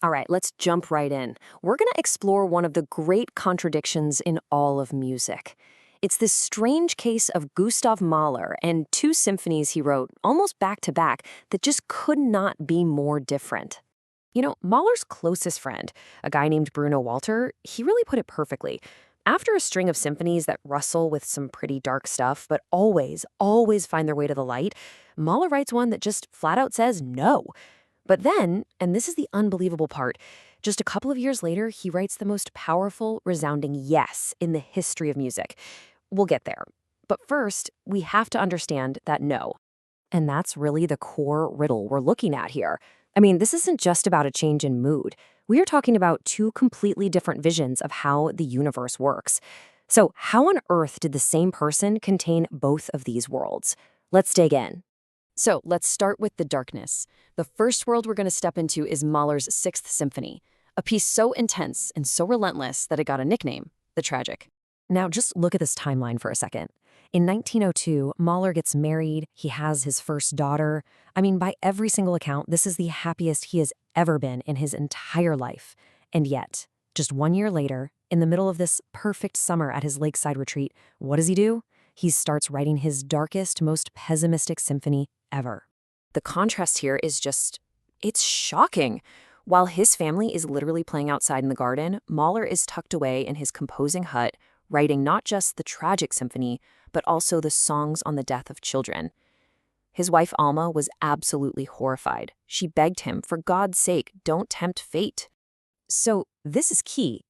All right, let's jump right in. We're going to explore one of the great contradictions in all of music. It's this strange case of Gustav Mahler and two symphonies he wrote, almost back to back, that just could not be more different. Mahler's closest friend, a guy named Bruno Walter, he really put it perfectly. After a string of symphonies that rustle with some pretty dark stuff, but always find their way to the light, Mahler writes one that just flat out says no. But then, and this is the unbelievable part, just a couple of years later, he writes the most powerful, resounding yes in the history of music. We'll get there. But first, we have to understand that no. And that's really the core riddle we're looking at here. I mean, this isn't just about a change in mood. We are talking about two completely different visions of how the universe works. So how on earth did the same person contain both of these worlds? Let's dig in. So let's start with the darkness. The first world we're going to step into is Mahler's Sixth Symphony, a piece so intense and so relentless that it got a nickname, the Tragic. Now just look at this timeline for a second. In 1902, Mahler gets married, he has his first daughter. I mean, by every single account, this is the happiest he has ever been in his entire life. And yet, just 1 year later, in the middle of this perfect summer at his lakeside retreat, what does he do? He starts writing his darkest, most pessimistic symphony ever. The contrast here is it's shocking. While his family is literally playing outside in the garden, Mahler is tucked away in his composing hut, writing not just the Tragic Symphony, but also the songs on the death of children. His wife Alma was absolutely horrified. She begged him, for God's sake, don't tempt fate. So this is key.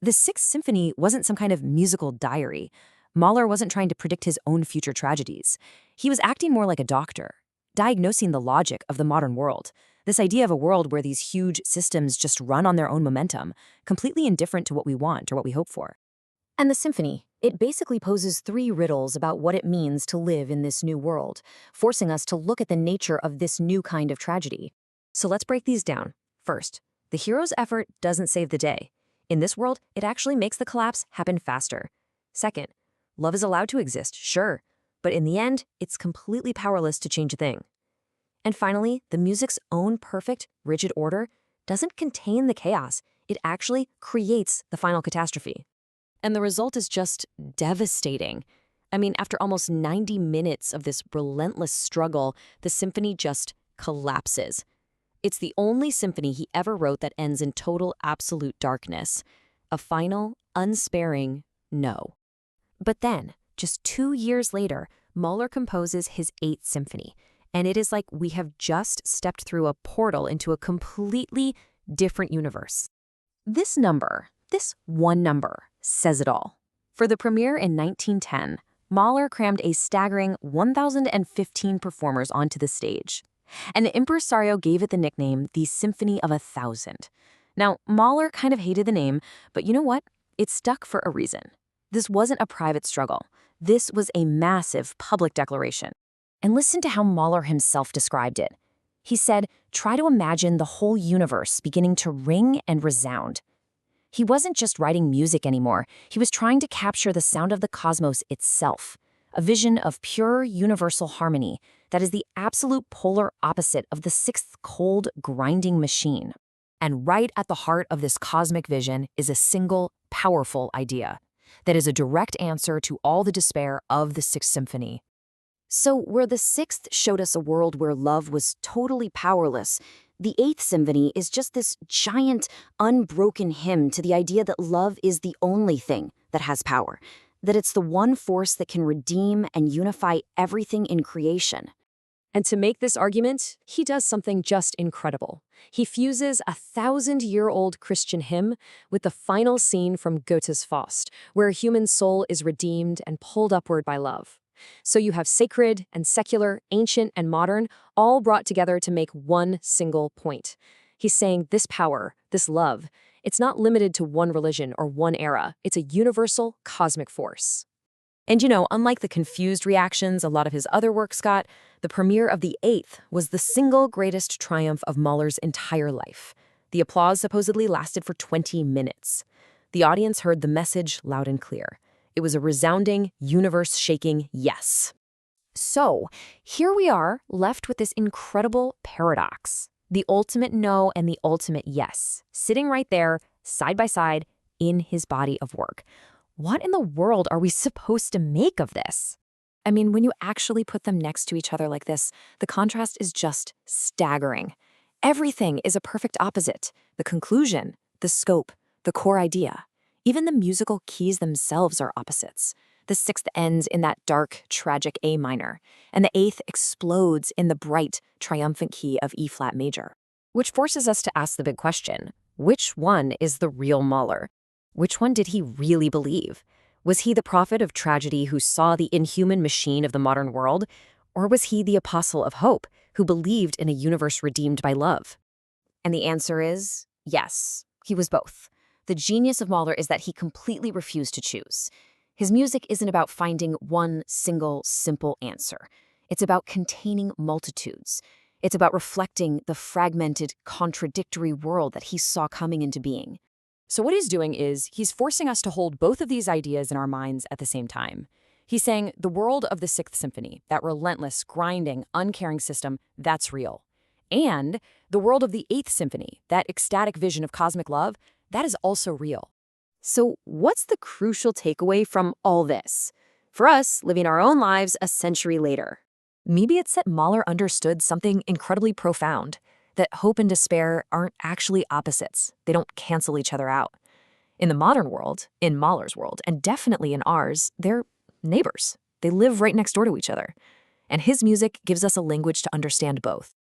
The Sixth Symphony wasn't some kind of musical diary. Mahler wasn't trying to predict his own future tragedies. He was acting more like a doctor, diagnosing the logic of the modern world. This idea of a world where these huge systems just run on their own momentum, completely indifferent to what we want or what we hope for. And the symphony, it basically poses three riddles about what it means to live in this new world, forcing us to look at the nature of this new kind of tragedy. So let's break these down. First, the hero's effort doesn't save the day. In this world, it actually makes the collapse happen faster. Second, love is allowed to exist, sure, but in the end, it's completely powerless to change a thing. And finally, the music's own perfect, rigid order doesn't contain the chaos. It actually creates the final catastrophe. And the result is just devastating. I mean, after almost 90 minutes of this relentless struggle, the symphony just collapses. It's the only symphony he ever wrote that ends in total, absolute darkness. A final, unsparing no. But then, just 2 years later, Mahler composes his Eighth Symphony, and it is like we have just stepped through a portal into a completely different universe. This one number, says it all. For the premiere in 1910, Mahler crammed a staggering 1,015 performers onto the stage, and the impresario gave it the nickname the Symphony of 1,000. Now, Mahler kind of hated the name, but you know what? It stuck for a reason. This wasn't a private struggle. This was a massive public declaration. And listen to how Mahler himself described it. He said, try to imagine the whole universe beginning to ring and resound. He wasn't just writing music anymore. He was trying to capture the sound of the cosmos itself, a vision of pure universal harmony that is the absolute polar opposite of the sixth cold, grinding machine. And right at the heart of this cosmic vision is a single, powerful idea that is a direct answer to all the despair of the Sixth Symphony. So where the Sixth showed us a world where love was totally powerless, the Eighth Symphony is just this giant, unbroken hymn to the idea that love is the only thing that has power, that it's the one force that can redeem and unify everything in creation. And to make this argument, he does something just incredible. He fuses a 1,000-year-old Christian hymn with the final scene from Goethe's Faust, where a human soul is redeemed and pulled upward by love. So you have sacred and secular, ancient and modern, all brought together to make one single point. He's saying this power, this love, it's not limited to one religion or one era. It's a universal cosmic force. And unlike the confused reactions a lot of his other works got, the premiere of the Eighth was the single greatest triumph of Mahler's entire life. The applause supposedly lasted for 20 minutes. The audience heard the message loud and clear. It was a resounding, universe-shaking yes. So, here we are, left with this incredible paradox. The ultimate no and the ultimate yes, sitting right there, side by side, in his body of work. What in the world are we supposed to make of this? I mean, when you actually put them next to each other like this, the contrast is just staggering. Everything is a perfect opposite. The conclusion, the scope, the core idea. Even the musical keys themselves are opposites. The sixth ends in that dark, tragic A minor, and the eighth explodes in the bright, triumphant key of E flat major. Which forces us to ask the big question, which one is the real Mahler? Which one did he really believe? Was he the prophet of tragedy who saw the inhuman machine of the modern world? Or was he the apostle of hope who believed in a universe redeemed by love? And the answer is yes, he was both. The genius of Mahler is that he completely refused to choose. His music isn't about finding one single, simple answer. It's about containing multitudes. It's about reflecting the fragmented, contradictory world that he saw coming into being. So what he's doing is he's forcing us to hold both of these ideas in our minds at the same time. He's saying the world of the Sixth Symphony, that relentless, grinding, uncaring system, that's real. And the world of the Eighth Symphony, that ecstatic vision of cosmic love, that is also real. So what's the crucial takeaway from all this? For us, living our own lives a century later. Maybe it's that Mahler understood something incredibly profound, that hope and despair aren't actually opposites. They don't cancel each other out. In the modern world, in Mahler's world, and definitely in ours, they're neighbors. They live right next door to each other. And his music gives us a language to understand both.